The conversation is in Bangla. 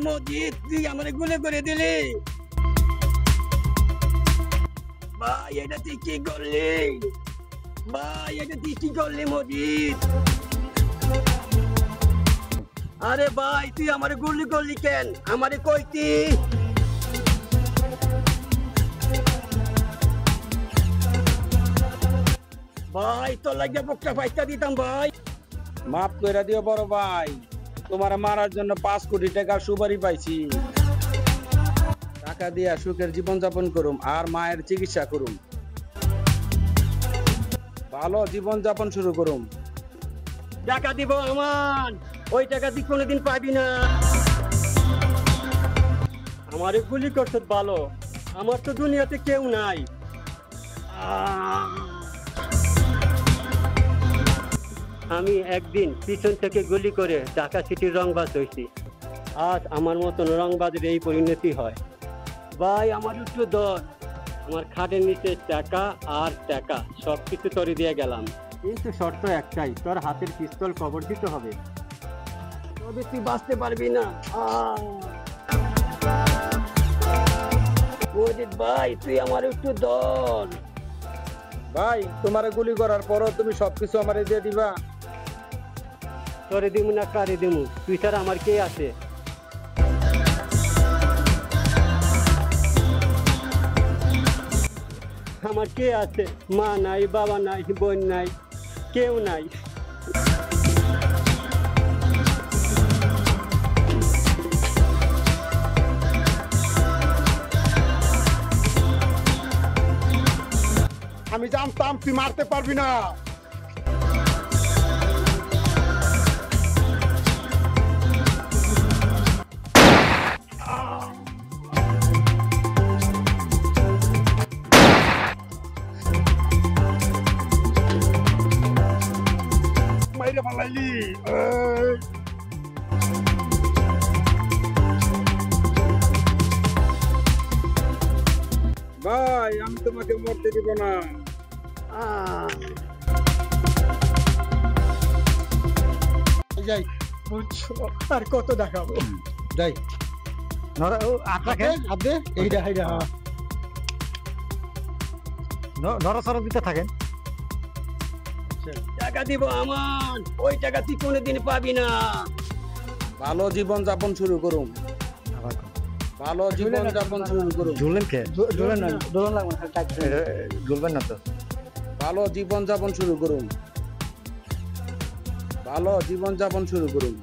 মজিদ তুই আমারে গুলি করে দিলি ভাই এটা তুই কি করলি ভাই এটা তুই কি করলি মজিদ আরে ভাই তুই আমারে গুলি করলি কেন আমারে কইতি ভাই তোর লাগিয়া বুকটা ফাইটা দিতাম ভাই মাফ করে দিও বড় ভাই তোমার মারার জন্য 5 কোটি টাকা সুপারি পাইছি টাকা দিয়া সুখের জীবন যাপন করুম আর মায়ের চিকিৎসা করুম ভালো জীবন যাপন শুরু করুম টাকা দিব আমার ওই টাকা তুই কোনোদিন পাবি না আমারে গুলি করছত ভালো আমার তো দুনিয়াতে কেউ নাই আমি একদিন পিছন থেকে গুলি করে ঢাকা সিটির রংবাজ হয়েছি আজ আমার মতন রংবাজের এই পরিণতি হয় ভাই আমার একটু দর আমার খাটের নিচে টাকা আর টাকা সবকিছু তরে দিয়ে গেলাম কিন্তু শর্ত একটাই তোর হাতের পিস্তল কবর দিতে হবে তবে তুই বাঁচতে পারবি না মজিদ ভাই তুই আমার একটু দর ভাই তোমারে গুলি করার পরও তুমি সবকিছু আমারে দিয়ে দিবা তোরে দিমু না কারে দিমু তুই ছাড়া আমার কে আছে আমার কে আছে মা নাই বাবা নাই বোন নাই কেউ নাই আমি জানতাম তুই মারতে পারবি না মাইরে পালাইলি ভাই আমি তোমাকে মরতে দিব না যাই আর কত দেখাবো যাই আপনি এইটা এইটা নড়াচড়া দিতে থাকেন টাকা দিব আমার ওই টাকা তুই কোনোদিন পাবি না ভালো জীবন যাপন শুরু করুম ভালো জীবন যাপন শুরু করুম ঝুললেন কে ঝুললেন না দোলন লাগবে ঝুলবেন না তো ভালো জীবন যাপন শুরু করুন ভালো জীবন যাপন শুরু করুন